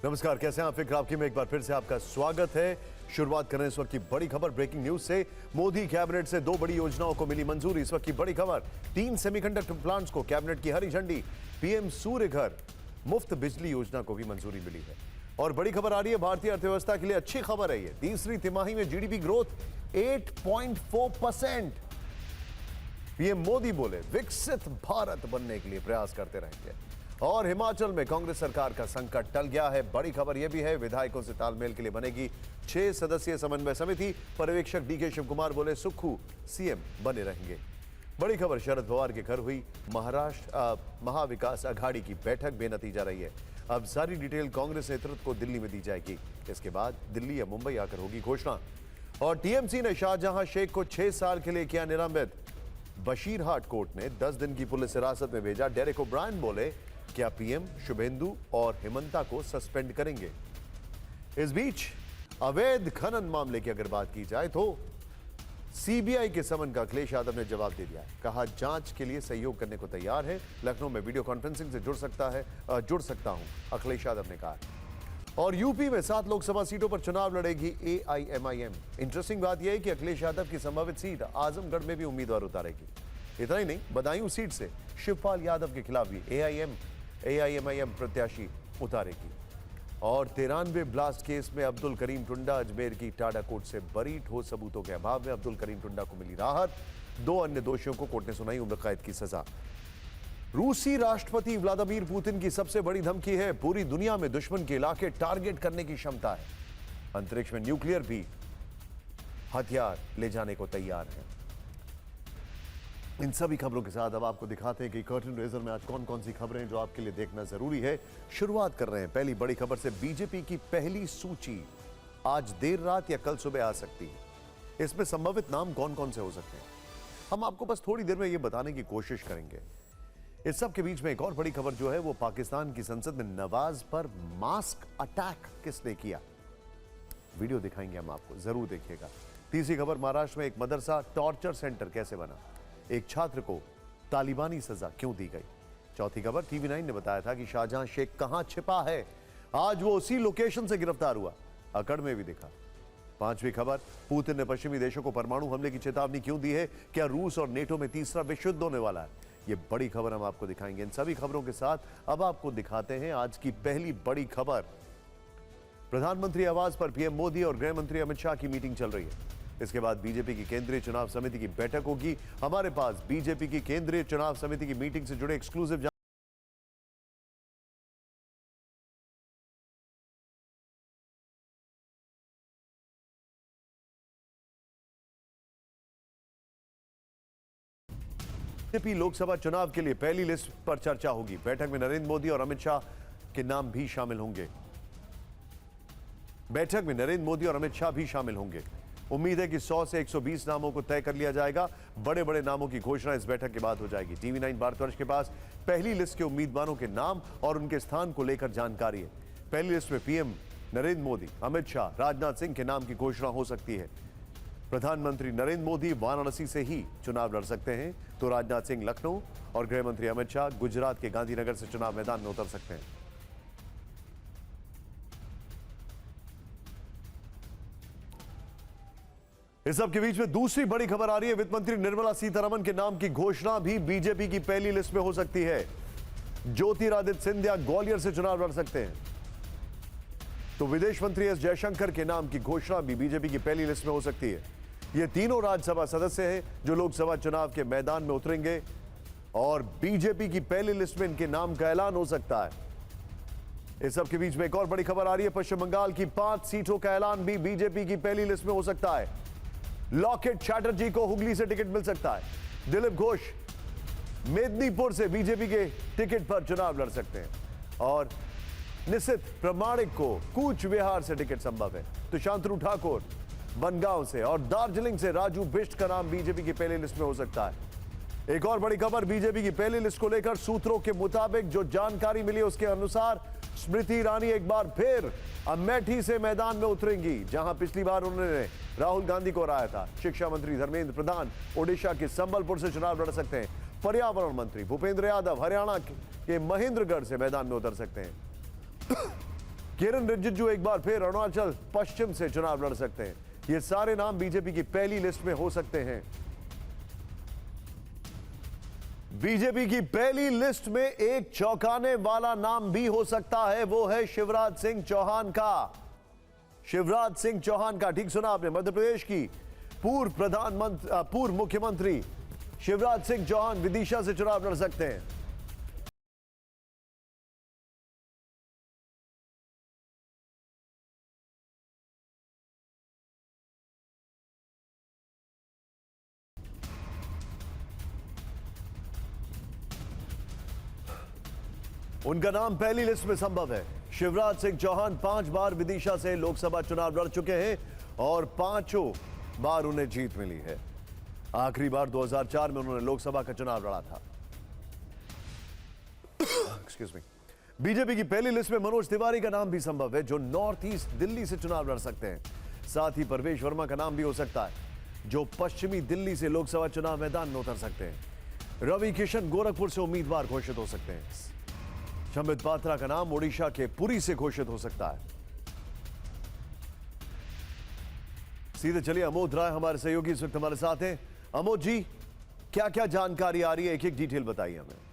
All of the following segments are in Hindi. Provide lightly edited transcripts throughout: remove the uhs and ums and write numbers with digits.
नमस्कार, कैसे हैं आप? फिक्र आपकी में एक बार फिर से आपका स्वागत है। शुरुआत करें इस वक्त की बड़ी खबर ब्रेकिंग न्यूज से। मोदी कैबिनेट से 2 बड़ी योजनाओं को मिली मंजूरी। इस वक्त की बड़ी खबर, 3 सेमीकंडक्टर प्लांट्स को कैबिनेट की हरी झंडी। पीएम सूर्य घर मुफ्त बिजली योजना को भी मंजूरी मिली है। और बड़ी खबर आ रही है, भारतीय अर्थव्यवस्था के लिए अच्छी खबर है। ये तीसरी तिमाही में जीडीपी ग्रोथ 8.4%। पीएम मोदी बोले विकसित भारत बनने के लिए प्रयास करते रहेंगे। और हिमाचल में कांग्रेस सरकार का संकट टल गया है। बड़ी खबर यह भी है, विधायकों से तालमेल के लिए बनेगी 6 सदस्यीय समन्वय समिति। पर्यवेक्षक डीके शिव कुमार बोले सुक्खू सीएम बने रहेंगे। बड़ी खबर, शरद पवार के घर हुई महाराष्ट्र महाविकास अघाड़ी की बैठक बेनतीजा रही है। अब सारी डिटेल कांग्रेस नेतृत्व को दिल्ली में दी जाएगी। इसके बाद दिल्ली या मुंबई आकर होगी घोषणा। और टीएमसी ने शाहजहां शेख को 6 साल के लिए किया निलंबित। बशीरहाट कोर्ट ने 10 दिन की पुलिस हिरासत में भेजा। डेरेक ओब्रायन बोले क्या पीएम शुभेंदु और हेमंता को सस्पेंड करेंगे। इस बीच अवैध खनन मामले की अगर बात की जाए तो सीबीआई के समन का अखिलेश यादव ने जवाब दे दिया है। कहा जांच के लिए सहयोग करने को तैयार है। लखनऊ में वीडियो कॉन्फ्रेंसिंग से जुड़ सकता हूं, अखिलेश यादव ने कहा। और यूपी में 7 लोकसभा सीटों पर चुनाव लड़ेगी एआईएमआईएम। इंटरेस्टिंग बात यह है कि अखिलेश यादव की संभावित सीट आजमगढ़ में भी उम्मीदवार उतारेगी। इतना ही नहीं, बदायूं सीट से शिवपाल यादव के खिलाफ भी एआईएमआईएम प्रत्याशी उतारेगी। और 93 ब्लास्ट केस में अब्दुल करीम टुंडा अजमेर की टाडा कोर्ट से बरी। ठोस सबूतों के अभाव में अब्दुल करीम टुंडा को मिली राहत। 2 अन्य दोषियों को कोर्ट ने सुनाई उम्र कैद की सजा। रूसी राष्ट्रपति व्लादिमीर पुतिन की सबसे बड़ी धमकी है, पूरी दुनिया में दुश्मन के इलाके टारगेट करने की क्षमता है। अंतरिक्ष में न्यूक्लियर भी हथियार ले जाने को तैयार है। इन सभी खबरों के साथ अब आपको दिखाते हैं कि कर्टन रेजर में आज कौन कौन सी खबरें हैं जो आपके लिए देखना जरूरी है। शुरुआत कर रहे हैं पहली बड़ी खबर से। बीजेपी की पहली सूची आज देर रात या कल सुबह आ सकती है। इसमें संभावित नाम कौन कौन से हो सकते हैं, हम आपको बस थोड़ी देर में यह बताने की कोशिश करेंगे। इस सब के बीच में एक और बड़ी खबर जो है वो पाकिस्तान की संसद में नवाज पर मास्क अटैक किसने किया, वीडियो दिखाएंगे हम आपको, जरूर देखिएगा। तीसरी खबर, महाराष्ट्र में एक मदरसा टॉर्चर सेंटर कैसे बना, एक छात्र को तालिबानी सजा क्यों दी गई। चौथी खबर, TV9 ने बताया था कि शाहजहां शेख कहां छिपा है, आज वो उसी लोकेशन से गिरफ्तार हुआ, अकड़ में भी दिखा। पांचवी खबर, पुतिन ने पश्चिमी देशों को परमाणु हमले की चेतावनी क्यों दी है, क्या रूस और नेटो में तीसरा विश्व युद्ध होने वाला है, ये बड़ी खबर हम आपको दिखाएंगे। इन सभी खबरों के साथ अब आपको दिखाते हैं आज की पहली बड़ी खबर। प्रधानमंत्री आवास पर पीएम मोदी और गृह मंत्री अमित शाह की मीटिंग चल रही है। इसके बाद बीजेपी की केंद्रीय चुनाव समिति की बैठक होगी। हमारे पास बीजेपी की केंद्रीय चुनाव समिति की मीटिंग से जुड़े एक्सक्लूसिव बीजेपी लोकसभा चुनाव के लिए पहली लिस्ट पर चर्चा होगी। बैठक में नरेंद्र मोदी और अमित शाह के नाम भी शामिल होंगे। उम्मीद है कि 100 से 120 नामों को तय कर लिया जाएगा। बड़े बड़े नामों की घोषणा इस बैठक के बाद हो जाएगी। TV9 भारतवर्ष के पास पहली लिस्ट के उम्मीदवारों के नाम और उनके स्थान को लेकर जानकारी है। पहली लिस्ट में पीएम नरेंद्र मोदी, अमित शाह, राजनाथ सिंह के नाम की घोषणा हो सकती है। प्रधानमंत्री नरेंद्र मोदी वाराणसी से ही चुनाव लड़ सकते हैं, तो राजनाथ सिंह लखनऊ और गृह मंत्री अमित शाह गुजरात के गांधीनगर से चुनाव मैदान में उतर सकते हैं। इस सब के बीच में दूसरी बड़ी खबर आ रही है, वित्त मंत्री निर्मला सीतारमण के नाम की घोषणा भी बीजेपी की पहली लिस्ट में हो सकती है। ज्योतिरादित्य सिंधिया ग्वालियर से चुनाव लड़ सकते हैं, तो विदेश मंत्री एस जयशंकर के नाम की घोषणा भी बीजेपी की पहली लिस्ट में हो सकती है। ये तीनों राज्यसभा सदस्य हैं जो लोकसभा चुनाव के मैदान में उतरेंगे और बीजेपी की पहली लिस्ट में इनके नाम का ऐलान हो सकता है। इस सब के बीच में एक और बड़ी खबर आ रही है, पश्चिम बंगाल की 5 सीटों का ऐलान भी बीजेपी की पहली लिस्ट में हो सकता है। लॉकेट चैटर्जी को हुगली से टिकट मिल सकता है। दिलीप घोष मेदिनीपुर से बीजेपी के टिकट पर चुनाव लड़ सकते हैं और निशित प्रमाणिक को कूच विहार से टिकट संभव है। तो शांतनु ठाकुर बनगांव से और दार्जिलिंग से राजू बिष्ट का नाम बीजेपी की पहली लिस्ट में हो सकता है। एक और बड़ी खबर, बीजेपी की पहली लिस्ट को लेकर सूत्रों के मुताबिक जो जानकारी मिली उसके अनुसार स्मृति ईरानी एक बार फिर अमेठी से मैदान में उतरेंगी, जहां पिछली बार उन्होंने राहुल गांधी को हराया था। शिक्षा मंत्री धर्मेंद्र प्रधान ओडिशा के संबलपुर से चुनाव लड़ सकते हैं। पर्यावरण मंत्री भूपेंद्र यादव हरियाणा के महेंद्रगढ़ से मैदान में उतर सकते हैं। किरण रिजिजू एक बार फिर अरुणाचल पश्चिम से चुनाव लड़ सकते हैं। ये सारे नाम बीजेपी की पहली लिस्ट में हो सकते हैं। बीजेपी की पहली लिस्ट में एक चौंकाने वाला नाम भी हो सकता है, वो है शिवराज सिंह चौहान का। शिवराज सिंह चौहान का, ठीक सुना आपने, मध्य प्रदेश की पूर्व मुख्यमंत्री शिवराज सिंह चौहान विदिशा से चुनाव लड़ सकते हैं। उनका नाम पहली लिस्ट में संभव है। शिवराज सिंह चौहान 5 बार विदिशा से लोकसभा चुनाव लड़ चुके हैं और 5 बार उन्हें जीत मिली है। आखिरी बार 2004 में उन्होंने लोकसभा का चुनाव लड़ा था। Excuse me. बीजेपी की पहली लिस्ट में मनोज तिवारी का नाम भी संभव है, जो नॉर्थ ईस्ट दिल्ली से चुनाव लड़ सकते हैं। साथ ही परवेश वर्मा का नाम भी हो सकता है, जो पश्चिमी दिल्ली से लोकसभा चुनाव मैदान में उतर सकते हैं। रवि किशन गोरखपुर से उम्मीदवार घोषित हो सकते हैं। संबित पात्रा का नाम ओडिशा के पुरी से घोषित हो सकता है। सीधे चलिए, अमोद राय हमारे सहयोगी इस वक्त हमारे साथ हैं। अमोद जी, क्या क्या जानकारी आ रही है, एक एक डिटेल बताइए हमें।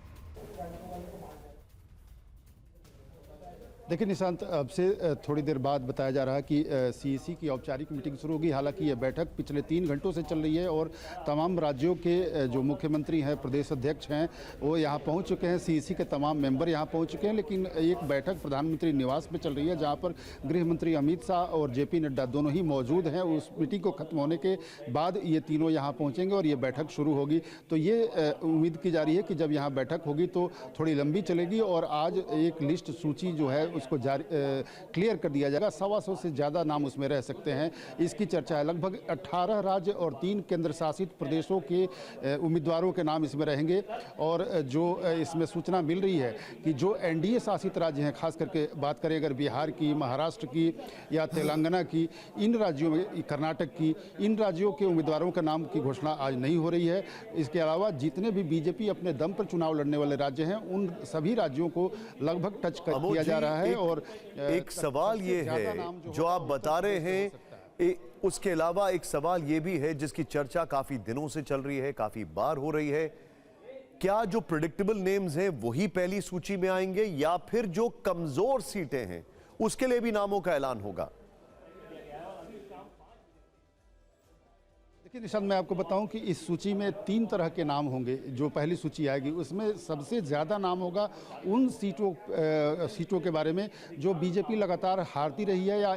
देखिए निशांत, अब से थोड़ी देर बाद बताया जा रहा है कि सीईसी की औपचारिक मीटिंग शुरू होगी। हालांकि यह बैठक पिछले 3 घंटों से चल रही है और तमाम राज्यों के जो मुख्यमंत्री हैं, प्रदेश अध्यक्ष हैं, वो यहाँ पहुँच चुके हैं। सीईसी के तमाम मेंबर यहाँ पहुँच चुके हैं। लेकिन एक बैठक प्रधानमंत्री निवास में चल रही है, जहाँ पर गृह मंत्री अमित शाह और जेपी नड्डा दोनों ही मौजूद हैं। उस मीटिंग को खत्म होने के बाद ये तीनों यहाँ पहुँचेंगे और ये बैठक शुरू होगी। तो ये उम्मीद की जा रही है कि जब यहाँ बैठक होगी तो थोड़ी लंबी चलेगी और आज एक लिस्ट सूची जो है उसको क्लियर कर दिया जाएगा। 125 से ज़्यादा नाम उसमें रह सकते हैं, इसकी चर्चा है। लगभग 18 राज्य और 3 केंद्र शासित प्रदेशों के उम्मीदवारों के नाम इसमें रहेंगे। और जो इसमें सूचना मिल रही है कि जो एनडीए शासित राज्य हैं, खास करके बात करें अगर बिहार की, महाराष्ट्र की या तेलंगाना की, इन राज्यों में, कर्नाटक की, इन राज्यों के उम्मीदवारों का नाम की घोषणा आज नहीं हो रही है। इसके अलावा जितने भी बीजेपी अपने दम पर चुनाव लड़ने वाले राज्य हैं, उन सभी राज्यों को लगभग टच किया जा रहा है। और एक सवाल ये है जो आप बता रहे हैं, उसके अलावा एक सवाल ये भी है जिसकी चर्चा काफी दिनों से चल रही है, काफी बार हो रही है। क्या जो प्रेडिक्टेबल नेम्स हैं वही पहली सूची में आएंगे या फिर जो कमजोर सीटें हैं उसके लिए भी नामों का ऐलान होगा? देखिए निशांत, मैं आपको बताऊं कि इस सूची में 3 तरह के नाम होंगे। जो पहली सूची आएगी उसमें सबसे ज़्यादा नाम होगा उन सीटों के बारे में जो बीजेपी लगातार हारती रही है या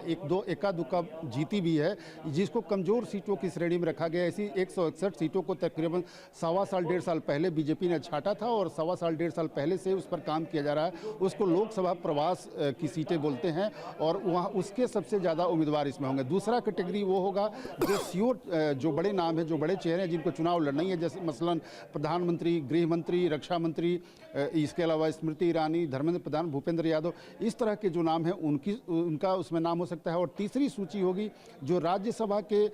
एका दुक्का जीती भी है, जिसको कमज़ोर सीटों की श्रेणी में रखा गया है। ऐसी 161 सीटों को तकरीबन 1.25 साल 1.5 साल पहले बीजेपी ने छांटा था और 1.25 साल 1.5 साल पहले से उस पर काम किया जा रहा है। उसको लोकसभा प्रवास की सीटें बोलते हैं और वहाँ उसके सबसे ज़्यादा उम्मीदवार इसमें होंगे। दूसरा कैटेगरी वो होगा जो श्योर, जो बड़े नाम है, जो बड़े चेहरे हैं जिनको चुनाव लड़ना ही है, जैसे मसलन प्रधानमंत्री, गृह मंत्री, रक्षा मंत्री, इसके अलावा स्मृति ईरानी, धर्मेंद्र प्रधान, भूपेंद्र यादव, इस तरह के जो नाम हैं उनका उसमें नाम हो सकता है। और तीसरी सूची होगी जो राज्यसभा के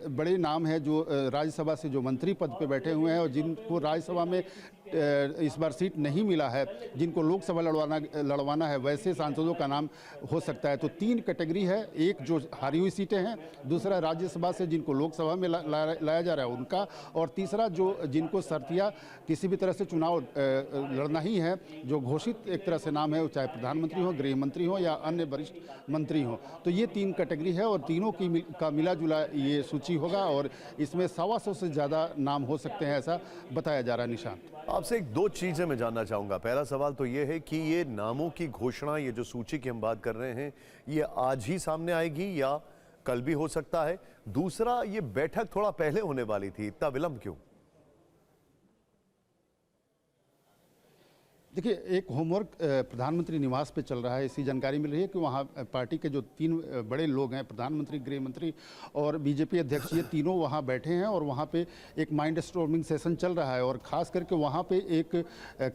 बड़े नाम हैं, जो राज्यसभा से जो मंत्री पद पे बैठे हुए हैं और जिनको राज्यसभा में इस बार सीट नहीं मिला है, जिनको लोकसभा लड़वाना है, वैसे सांसदों का नाम हो सकता है। तो 3 कैटेगरी है, एक जो हारी हुई सीटें हैं, दूसरा राज्यसभा से जिनको लोकसभा में लाया जा रहा है उनका, और तीसरा जो जिनको शर्तिया किसी भी तरह से चुनाव लड़ना ही है, जो घोषित एक तरह से नाम है, चाहे प्रधानमंत्री हो, गृह मंत्री हो या अन्य वरिष्ठ मंत्री हो। तो ये 3 कैटेगरी है और तीनों का मिला जुला ये सूची होगा और इसमें 125 से ज़्यादा नाम हो सकते हैं, ऐसा बताया जा रहा है। निशांत, आपसे एक 2 चीजें मैं जानना चाहूंगा। पहला सवाल तो यह है कि ये नामों की घोषणा, ये जो सूची की हम बात कर रहे हैं, ये आज ही सामने आएगी या कल भी हो सकता है? दूसरा, ये बैठक थोड़ा पहले होने वाली थी, इतना विलंब क्यों? देखिए, एक होमवर्क प्रधानमंत्री निवास पे चल रहा है। ऐसी जानकारी मिल रही है कि वहाँ पार्टी के जो 3 बड़े लोग हैं, प्रधानमंत्री, गृह मंत्री और बीजेपी अध्यक्ष, ये तीनों वहाँ बैठे हैं और वहाँ पे एक माइंड स्टॉर्मिंग सेशन चल रहा है। और ख़ास करके वहाँ पे एक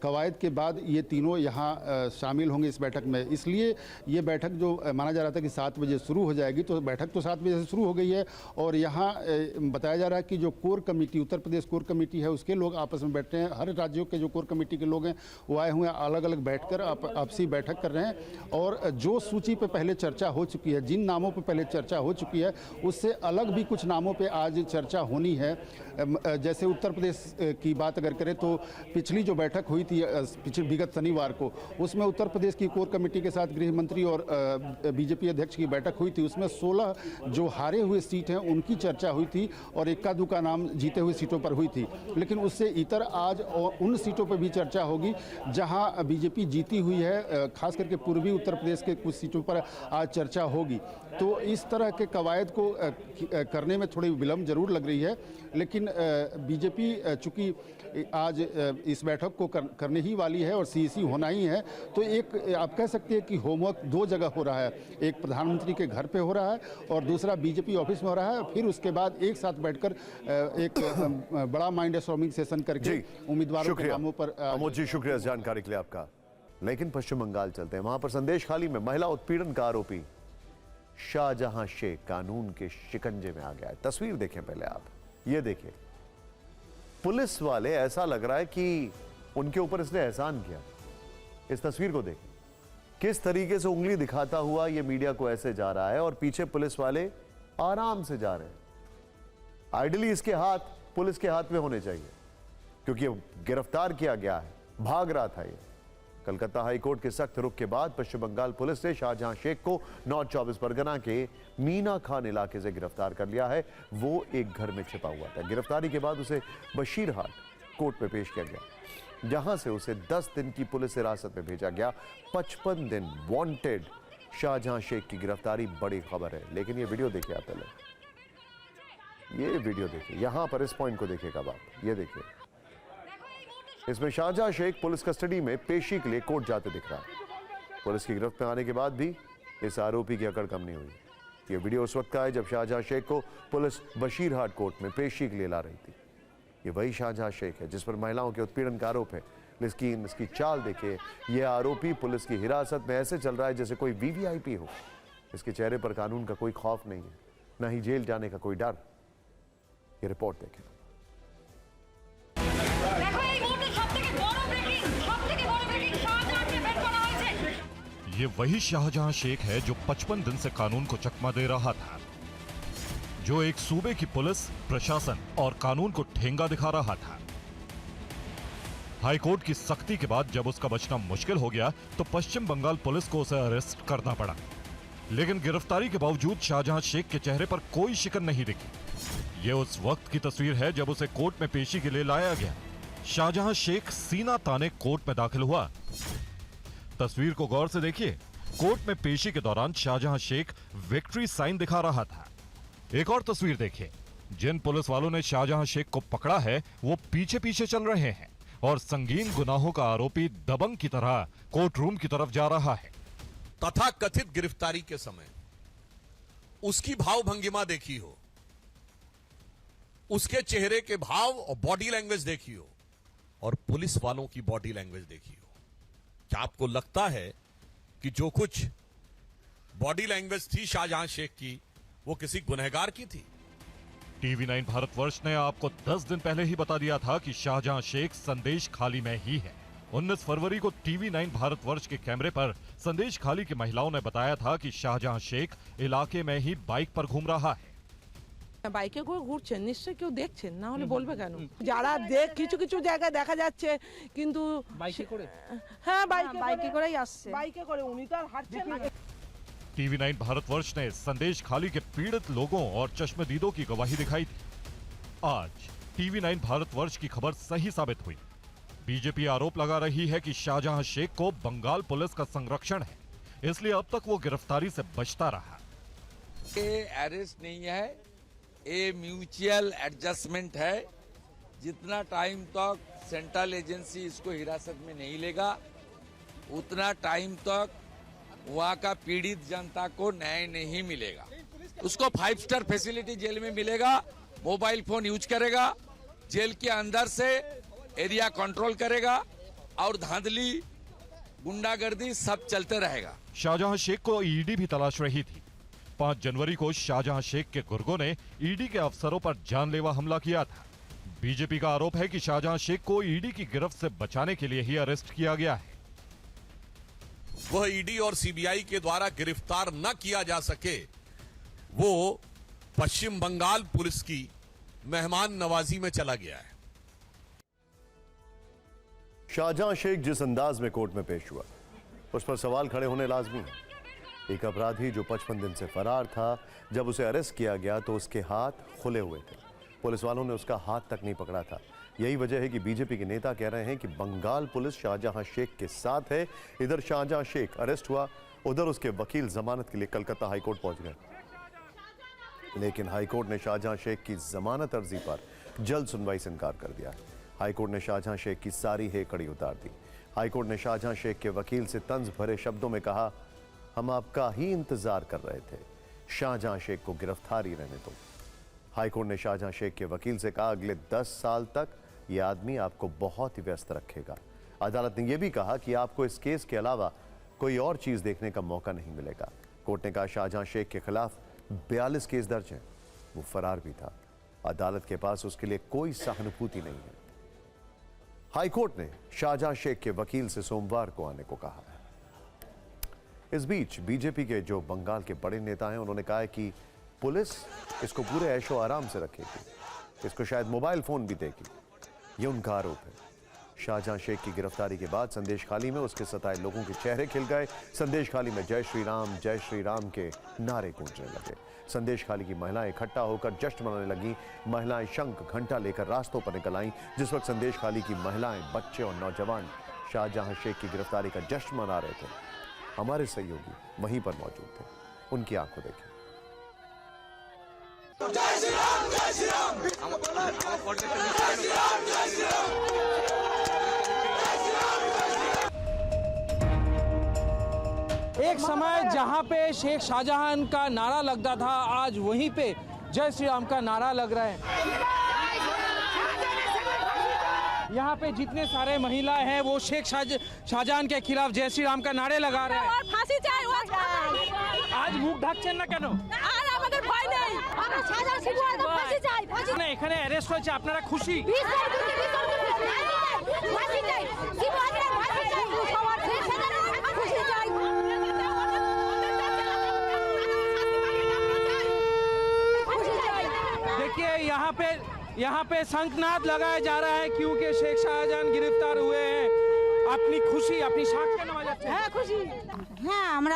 कवायद के बाद ये तीनों यहाँ शामिल होंगे इस बैठक में। इसलिए ये बैठक जो माना जा रहा था कि 7 बजे शुरू हो जाएगी, तो बैठक तो 7 बजे से शुरू हो गई है। और यहाँ बताया जा रहा है कि जो core committee, Uttar Pradesh core committee है, उसके लोग आपस में बैठे हैं। हर राज्यों के जो कोर कमेटी के लोग हैं वो आए हुए हैं, अलग अलग बैठकर आपसी बैठक कर रहे हैं और जो सूची पे पहले चर्चा हो चुकी है, जिन नामों पे पहले चर्चा हो चुकी है, उससे अलग भी कुछ नामों पे आज चर्चा होनी है। जैसे उत्तर प्रदेश की बात अगर करें तो पिछली जो बैठक हुई थी विगत शनिवार को, उसमें उत्तर प्रदेश की कोर कमेटी के साथ गृह मंत्री और बीजेपी अध्यक्ष की बैठक हुई थी। उसमें 16 जो हारे हुए सीट हैं उनकी चर्चा हुई थी और इक्का दुक्का नाम जीते हुए सीटों पर हुई थी। लेकिन उससे इतर आज उन सीटों पर भी चर्चा होगी जहां बीजेपी जीती हुई है, खास करके पूर्वी उत्तर प्रदेश के कुछ सीटों पर आज चर्चा होगी। तो इस तरह के कवायद को करने में थोड़ी विलम्ब जरूर लग रही है, लेकिन बीजेपी चूंकि आज इस बैठक को करने ही वाली है और सीईसी होना ही है, तो एक आप कह सकते हैं कि होमवर्क दो जगह हो रहा है। एक प्रधानमंत्री के घर पे हो रहा है और दूसरा बीजेपी ऑफिस में हो रहा है। फिर उसके बाद एक साथ बैठकर एक बड़ा माइंड स्टॉर्मिंग सेशन करके उम्मीदवारों के नामों पर। अमोद जी, शुक्रिया इस जानकारी के लिए आपका। लेकिन पश्चिम बंगाल चलते हैं, वहां पर संदेशखाली में महिला उत्पीड़न का आरोपी शाहजहां शेख कानून के शिकंजे में आ गया है। तस्वीर देखें पहले आप, ये देखिए, पुलिस वाले ऐसा लग रहा है कि उनके ऊपर इसने एहसान किया। इस तस्वीर को देखें, किस तरीके से उंगली दिखाता हुआ ये मीडिया को ऐसे जा रहा है और पीछे पुलिस वाले आराम से जा रहे हैं। आइडियली इसके हाथ पुलिस के हाथ में होने चाहिए क्योंकि गिरफ्तार किया गया है, भाग रहा था ये। कलकत्ता हाईकोर्ट के सख्त रुख के बाद पश्चिम बंगाल पुलिस ने शाहजहां शेख को नॉर्थ 24 परगना के मीना खान इलाके से गिरफ्तार कर लिया है। वो एक घर में छिपा हुआ था। गिरफ्तारी के बाद उसे बशीरहाट कोर्ट में पेश किया गया, जहां से उसे 10 दिन की पुलिस हिरासत में भेजा गया। 55 दिन वांटेड शाहजहां शेख की गिरफ्तारी बड़ी खबर है। लेकिन ये वीडियो देखिए आप पहले, ये वीडियो देखिए, यहां पर इस पॉइंट को देखिएगा आप, ये देखिए, इसमें शाहजहां शेख पुलिस कस्टडी में पेशी के लिए कोर्ट जाते दिख रहा है। पुलिस की गिरफ्त में आने के बाद भी इस आरोपी की अकड़ कम नहीं हुई। यह वीडियो उस वक्त का है जब शाहजहां शेख को पुलिस बशीरहाट कोर्ट में पेशी के लिए ला रही थी। ये वही शाहजहां शेख है जिस पर महिलाओं के उत्पीड़न का आरोप है। लेकिन इसकी चाल देखिए, यह आरोपी पुलिस की हिरासत में ऐसे चल रहा है जैसे कोई वीवीआईपी हो। इसके चेहरे पर कानून का कोई खौफ नहीं है, न ही जेल जाने का कोई डर। ये रिपोर्ट देखें। ये वही शाहजहां शेख है जो 55 दिन से कानून को चकमा दे रहा था, जो एक सूबे की पुलिस, प्रशासन और कानून को ठेंगा दिखा रहा था। हाईकोर्ट की सख्ती के बाद जब उसका बचना मुश्किल हो गया तो पश्चिम बंगाल पुलिस को उसे अरेस्ट करना पड़ा। लेकिन गिरफ्तारी के बावजूद शाहजहां शेख के चेहरे पर कोई शिकन नहीं दिखी। ये उस वक्त की तस्वीर है जब उसे कोर्ट में पेशी के लिए लाया गया। शाहजहां शेख सीना ताने कोर्ट में दाखिल हुआ। तस्वीर को गौर से देखिए। कोर्ट में पेशी के दौरान शाहजहां शेख विक्ट्री साइन दिखा रहा था। एक और तस्वीर देखिए। जिन पुलिस वालों ने शाहजहां शेख को पकड़ा है वो पीछे पीछे चल रहे हैं और संगीन गुनाहों का आरोपी दबंग की तरह कोर्ट रूम की तरफ जा रहा है। तथा कथित गिरफ्तारी के समय उसकी भाव भंगिमा देखी हो, उसके चेहरे के भाव और बॉडी लैंग्वेज देखी हो और पुलिस वालों की बॉडी लैंग्वेज देखी हो। क्या आपको लगता है कि जो कुछ बॉडी लैंग्वेज थी शाहजहां शेख की वो किसी गुनहगार की थी? TV9 भारतवर्ष ने आपको 10 दिन पहले ही बता दिया था कि शाहजहां शेख संदेश खाली में ही है। 19 फरवरी को TV9 भारतवर्ष के कैमरे पर संदेश खाली की महिलाओं ने बताया था कि शाहजहां शेख इलाके में ही बाइक पर घूम रहा है। বাইকে করে ঘুরছেন, নিশ্চয়ই কেউ দেখছেন, না হলে বলবে কেন? যারা কিছু কিছু জায়গায় দেখা যাচ্ছে কিন্তু বাইকে করে, হ্যাঁ বাইকে করেই আসছে, বাইকে করে, উনি তো আর হাঁটছেন না। TV9 भारतवर्ष ने संदेश खाली के पीड़ित लोगों और चश्मदीदों की गवाही दिखाई थी। आज TV9 भारतवर्ष की खबर सही साबित हुई। बीजेपी आरोप लगा रही है कि शाहजहां शेख को बंगाल पुलिस का संरक्षण है, इसलिए अब तक वो गिरफ्तारी से बचता रहा। ये अरेस्ट नहीं है, ये म्यूचुअल एडजस्टमेंट है। जितना टाइम तक सेंट्रल एजेंसी इसको हिरासत में नहीं लेगा उतना टाइम तक वहाँ का पीड़ित जनता को न्याय नहीं मिलेगा। उसको 5 स्टार फैसिलिटी जेल में मिलेगा, मोबाइल फोन यूज करेगा, जेल के अंदर से एरिया कंट्रोल करेगा और धांधली गुंडागर्दी सब चलते रहेगा। शाहजहां शेख को ईडी भी तलाश रही थी। 5 जनवरी को शाहजहां शेख के गुर्गों ने ईडी के अफसरों पर जानलेवा हमला किया था। बीजेपी का आरोप है कि शाहजहां शेख को ईडी की गिरफ्त से बचाने के लिए ही अरेस्ट किया गया है। वह ईडी और सीबीआई के द्वारा गिरफ्तार न किया जा सके, वो पश्चिम बंगाल पुलिस की मेहमान नवाजी में चला गया है। शाहजहां शेख जिस अंदाज में कोर्ट में पेश हुआ, उस पर सवाल खड़े होने लाजमी है। एक अपराधी जो 55 दिन से फरार था, जब उसे अरेस्ट किया गया तो उसके हाथ खुले हुए थे। पुलिस वालों ने उसका हाथ तक नहीं पकड़ा था। यही वजह है कि बीजेपी के नेता कह रहे हैं कि बंगाल पुलिस शाहजहां शेख के साथ है। इधर शाहजहां शेख अरेस्ट हुआ, उधर उसके वकील जमानत के लिए कलकत्ता हाईकोर्ट पहुंच गए, लेकिन हाईकोर्ट ने शाहजहां शेख की जमानत अर्जी पर जल्द सुनवाई से इनकार कर दिया। हाईकोर्ट ने शाहजहां शेख की सारी हेकड़ी उतार दी। हाईकोर्ट ने शाहजहां शेख के वकील से तंज भरे शब्दों में कहा, हम आपका ही इंतजार कर रहे थे, शाहजहां शेख को गिरफ्तार ही रहने दो। हाईकोर्ट ने शाहजहां शेख के वकील से कहा, अगले 10 साल तक यह आदमी आपको बहुत ही व्यस्त रखेगा। अदालत ने यह भी कहा कि आपको इस केस के अलावा कोई और चीज देखने का मौका नहीं मिलेगा। कोर्ट ने कहा, शाहजहां शेख के खिलाफ 42 केस दर्ज हैं, वो फरार भी था। अदालत के पास उसके लिए कोई सहानुभूति नहीं है। हाईकोर्ट ने शाहजहां शेख के वकील से सोमवार को आने को कहा है। इस बीच बीजेपी के जो बंगाल के बड़े नेता हैं, उन्होंने कहा है कि पुलिस इसको पूरे ऐशो आराम से रखेगी, इसको शायद मोबाइल फोन भी देगी। ये उनका आरोप है। शाहजहां शेख की गिरफ्तारी के बाद संदेश खाली में उसके सताए लोगों के चेहरे खिल गए। संदेश खाली में जय श्री राम के नारे गूंजने लगे। संदेश खाली की महिलाएं इकट्ठा होकर जश्न मनाने लगी। महिलाएं शंख घंटा लेकर रास्तों पर निकल आईं। जिस वक्त संदेश खाली की महिलाएं, बच्चे और नौजवान शाहजहां शेख की गिरफ्तारी का जश्न मना रहे थे, हमारे सहयोगी वहीं पर मौजूद थे। उनकी आंखों देखें। एक समय जहां पे शेख शाहजहां का नारा लगता था, आज वहीं पे जय श्री राम का नारा लग रहा है। यहाँ पे जितने सारे महिलाएं हैं वो शेख शाहजहां के खिलाफ जय श्री राम का नारे लगा रहे हैं। फांसी आज मुख ঢাকছেন না কেন? আর আমাদের ভয় নেই, আমরা শাহজাহান শিবু আজম ফাঁসি চাই। না, এখানে অ্যারেস্ট হয়েছে, আপনারা খুশি? ফাঁসি চাই, শিবু আজম ফাঁসি চাই, সবার ফাঁসি চাই। देखिए यहाँ पे शंखनाद लगाया जा रहा है क्योंकि शेख शाहजहां गिरफ्तार हुए हैं। अपनी खुशी, अपनी शाख के नवाज হ্যাঁ খুশি, হ্যাঁ আমরা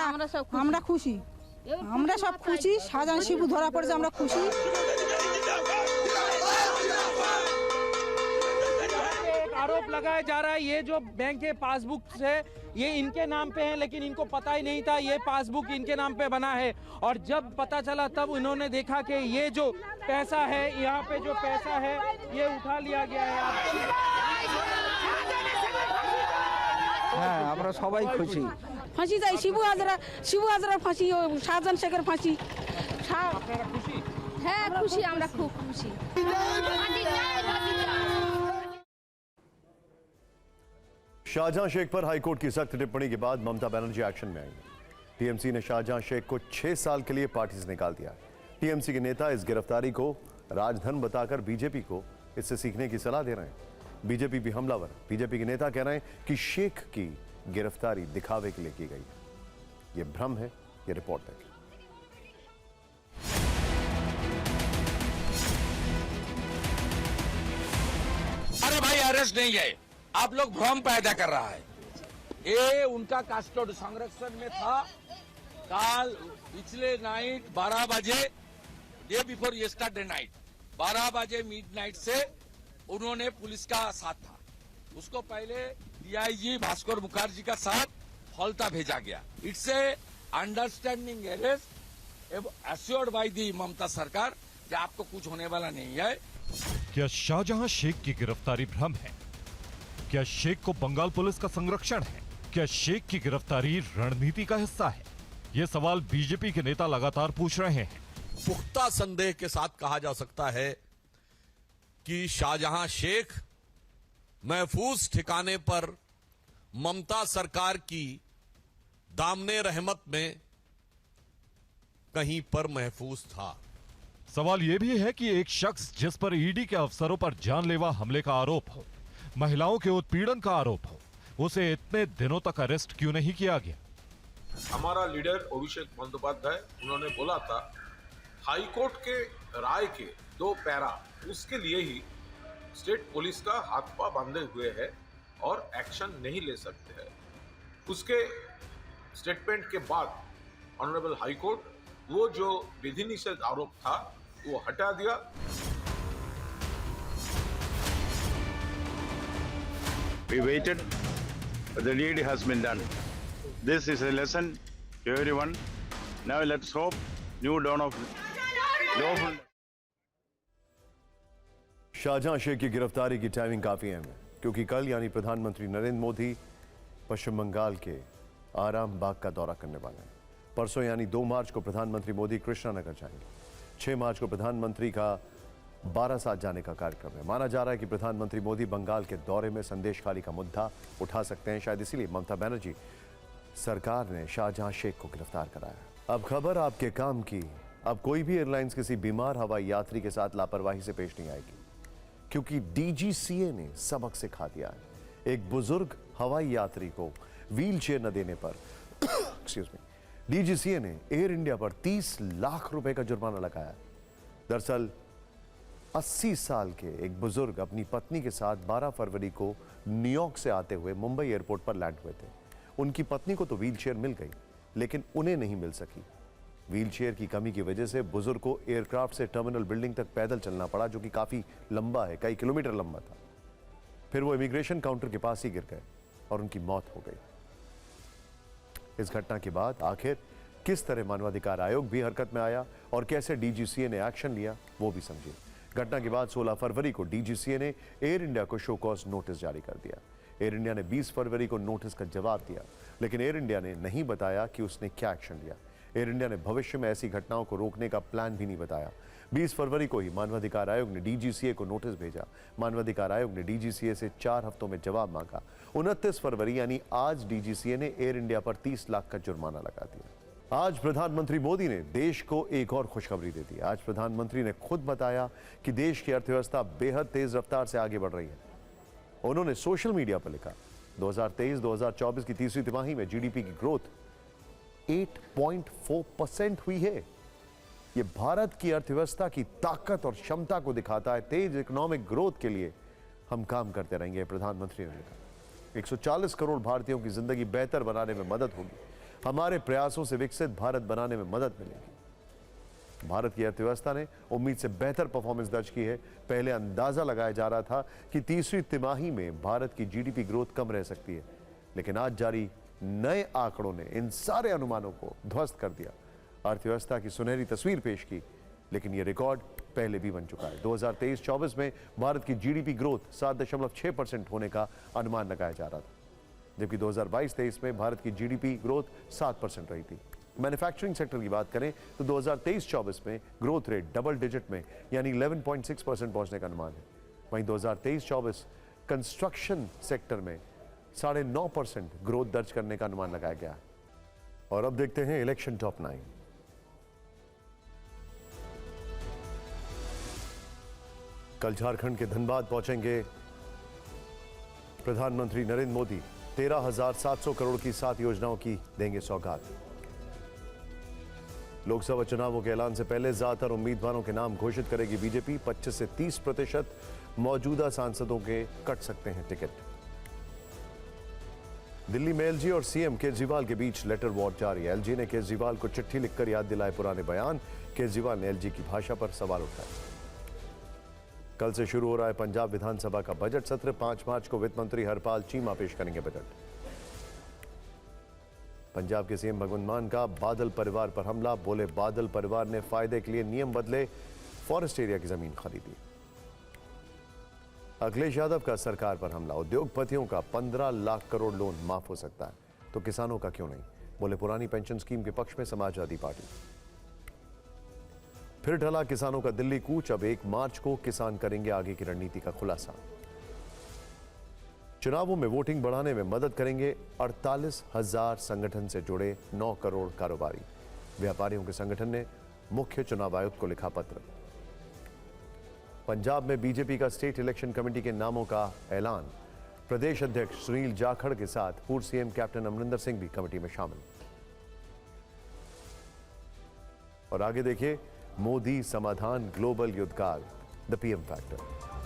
খুশি, আমরা সব খুশি। শাহজাহান শিবু ধরা পড়েছে, আমরা খুশি। आरोप लगाया जा रहा है ये जो बैंक के पासबुक है ये इनके नाम पे है, लेकिन इनको पता ही नहीं था ये पासबुक इनके नाम पे बना है। और जब पता चला तब इन्होंने देखा कि ये जो पैसा है, यहाँ पे जो पैसा है ये उठा लिया गया है। হ্যাঁ আমরা সবাই খুশি। ফাঁসি চাই, শিবু হাজরা ফাঁসি, শাহজাহান শেখের ফাঁসি। আপনারা খুশি? হ্যাঁ খুশি, আমরা খুব খুশি। शाहजहां शेख पर हाईकोर्ट की सख्त टिप्पणी के बाद ममता बनर्जी एक्शन में आई है। टीएमसी ने शाहजहां शेख को 6 साल के लिए पार्टी से निकाल दिया। टीएमसी के नेता इस गिरफ्तारी को राजधन बताकर बीजेपी को इससे सीखने की सलाह दे रहे हैं। बीजेपी भी हमलावर। बीजेपी के नेता कह रहे हैं कि शेख की गिरफ्तारी दिखावे के लिए की गई है, यह भ्रम है। यह रिपोर्ट है। अरे भाई अरेस्ट नहीं है, आप लोग भ्रम पैदा कर रहा है। ये उनका कस्टोड संरक्षण में था। कल पिछले नाइट 12 बजे, डे बिफोर यस्टरडे नाइट 12 बजे मिडनाइट से उन्होंने पुलिस का साथ था। उसको पहले डीआईजी भास्कर मुखर्जी का साथ फलता भेजा गया। It's a understanding arrest assured by the Mamata सरकार कि आपको कुछ होने वाला नहीं है। क्या शाहजहां शेख की गिरफ्तारी भ्रम है? क्या शेख को बंगाल पुलिस का संरक्षण है? क्या शेख की गिरफ्तारी रणनीति का हिस्सा है? ये सवाल बीजेपी के नेता लगातार पूछ रहे हैं। पुख्ता संदेह के साथ कहा जा सकता है कि शाहजहां शेख महफूज ठिकाने पर ममता सरकार की दामने रहमत में कहीं पर महफूज था। सवाल यह भी है कि एक शख्स जिस पर ईडी के अफसरों पर जानलेवा हमले का आरोप हो, महिलाओं के उत्पीड़न का आरोप हो, उसे इतने दिनों तक अरेस्ट क्यों नहीं किया गया? हमारा लीडर अभिषेक बंदोपाध्याय उन्होंने बोला था हाईकोर्ट के राय के 2 पैरा उसके लिए ही स्टेट पुलिस का हाथ पा बांधे हुए है और एक्शन नहीं ले सकते हैं। उसके स्टेटमेंट के बाद ऑनरेबल हाईकोर्ट वो जो विधि निषेध आरोप था वो हटा दिया। We waited, but the deed has been done. This is a lesson to everyone. Now let's hope new dawn of lawful. Shahjahan Sheikh की गिरफ्तारी की टाइमिंग काफी अहम है क्योंकि कल यानी प्रधानमंत्री नरेंद्र मोदी पश्चिम बंगाल के आराम बाग का दौरा करने वाले हैं। परसों यानी 2 मार्च को प्रधानमंत्री मोदी कृष्णानगर जाएंगे। 6 मार्च को प्रधानमंत्री का बारासात जाने का कार्यक्रम है। माना जा रहा है कि प्रधानमंत्री मोदी बंगाल के दौरे में संदेशखाली का मुद्दा उठा सकते हैं। शायद इसीलिए ममता बनर्जी सरकार ने शाहजहां शेख को गिरफ्तार कराया। अब खबर आपके काम की। अब कोई भी एयरलाइंस किसी बीमार हवाई यात्री के साथ लापरवाही से पेश नहीं आएगी क्योंकि डीजीसीए ने सबक सिखा दिया है। एक बुजुर्ग हवाई यात्री को व्हील चेयर न देने पर एक्सक्यूज मी, डीजीसीए ने एयर इंडिया पर 30 लाख रुपए का जुर्माना लगाया। दरअसल 80 साल के एक बुजुर्ग अपनी पत्नी के साथ 12 फरवरी को न्यूयॉर्क से आते हुए मुंबई एयरपोर्ट पर लैंड हुए थे। उनकी पत्नी को तो व्हील चेयर मिल गई लेकिन उन्हें नहीं मिल सकी। व्हील चेयर की कमी की वजह से बुजुर्ग को एयरक्राफ्ट से टर्मिनल बिल्डिंग तक पैदल चलना पड़ा, जो कि काफी लंबा है, कई किलोमीटर लंबा था। फिर वो इमिग्रेशन काउंटर के पास ही गिर गए और उनकी मौत हो गई। इस घटना के बाद आखिर किस तरह मानवाधिकार आयोग भी हरकत में आया और कैसे डीजीसीए ने एक्शन लिया वो भी समझिए। घटना के बाद 16 फरवरी को डीजीसीए ने एयर इंडिया को शो कॉज नोटिस जारी कर दिया। एयर इंडिया ने 20 फरवरी को नोटिस का जवाब दिया, लेकिन एयर इंडिया ने नहीं बताया कि उसने क्या एक्शन लिया। एयर इंडिया ने भविष्य में ऐसी घटनाओं को रोकने का प्लान भी नहीं बताया। 20 फरवरी को ही मानवाधिकार आयोग ने डीजीसीए को नोटिस भेजा। मानवाधिकार आयोग ने डीजीसीए से 4 हफ्तों में जवाब मांगा। 29 फरवरी यानी आज डीजीसीए ने एयर इंडिया पर 30 लाख का जुर्माना लगा दिया। आज प्रधानमंत्री मोदी ने देश को एक और खुशखबरी दे दी। आज प्रधानमंत्री ने खुद बताया कि देश की अर्थव्यवस्था बेहद तेज रफ्तार से आगे बढ़ रही है। उन्होंने सोशल मीडिया पर लिखा 2023-2024 की तीसरी तिमाही में जीडीपी की ग्रोथ 8.4% हुई है। यह भारत की अर्थव्यवस्था की ताकत और क्षमता को दिखाता है। तेज इकोनॉमिक ग्रोथ के लिए हम काम करते रहेंगे, प्रधानमंत्री ने लिखा। 140 करोड़ भारतीयों की जिंदगी बेहतर बनाने में मदद होगी। हमारे प्रयासों से विकसित भारत बनाने में मदद मिलेगी। भारत की अर्थव्यवस्था ने उम्मीद से बेहतर परफॉर्मेंस दर्ज की है। पहले अंदाजा लगाया जा रहा था कि तीसरी तिमाही में भारत की जीडीपी ग्रोथ कम रह सकती है, लेकिन आज जारी नए आंकड़ों ने इन सारे अनुमानों को ध्वस्त कर दिया। अर्थव्यवस्था की सुनहरी तस्वीर पेश की, लेकिन यह रिकॉर्ड पहले भी बन चुका है। 2023-24 में भारत की जीडीपी ग्रोथ 7.6% होने का अनुमान लगाया जा रहा था, जबकि 2022-23 में भारत की जीडीपी ग्रोथ 7% रही थी। मैन्युफैक्चरिंग सेक्टर की बात करें तो 2023-24 में ग्रोथ रेट डबल डिजिट में यानी 11.6% पहुंचने का अनुमान है। वहीं 2023-24 कंस्ट्रक्शन सेक्टर में 9.5% ग्रोथ दर्ज करने का अनुमान लगाया गया है। और अब देखते हैं इलेक्शन टॉप 9। कल झारखंड के धनबाद पहुंचेंगे प्रधानमंत्री नरेंद्र मोदी। 13,700 करोड़ की 7 योजनाओं की देंगे सौगात। लोकसभा चुनावों के ऐलान से पहले ज्यादातर उम्मीदवारों के नाम घोषित करेगी बीजेपी। 25 से 30% मौजूदा सांसदों के कट सकते हैं टिकट। दिल्ली में एलजी और सीएम केजरीवाल के बीच लेटर वॉर जारी है। एलजी ने केजरीवाल को चिट्ठी लिखकर याद दिलाए पुराने बयान। केजरीवाल ने एलजी की भाषा पर सवाल उठाए। कल से शुरू हो रहा है पंजाब विधानसभा का बजट सत्र। 5 मार्च को वित्त मंत्री हरपाल चीमा पेश करेंगे बजट। पंजाब के सीएम भगवंत मान का बादल परिवार पर हमला। बोले बादल परिवार ने फायदे के लिए नियम बदले, फॉरेस्ट एरिया की जमीन खरीदी। अखिलेश यादव का सरकार पर हमला। उद्योगपतियों का 15 लाख करोड़ लोन माफ हो सकता है तो किसानों का क्यों नहीं। बोले पुरानी पेंशन स्कीम के पक्ष में समाजवादी पार्टी। फिर ढला किसानों का दिल्ली कूच। अब 1 मार्च को किसान करेंगे आगे की रणनीति का खुलासा। चुनावों में वोटिंग बढ़ाने में मदद करेंगे 48,000 संगठन से जुड़े 9 करोड़ कारोबारी। व्यापारियों के संगठन ने मुख्य चुनाव आयुक्त को लिखा पत्र। पंजाब में बीजेपी का स्टेट इलेक्शन कमेटी के नामों का ऐलान। प्रदेश अध्यक्ष सुनील जाखड़ के साथ पूर्व सीएम कैप्टन अमरिंदर सिंह भी कमेटी में शामिल। और आगे देखिए, मोदी समाधान ग्लोबल युद्धकाल, द पीएम फैक्टर।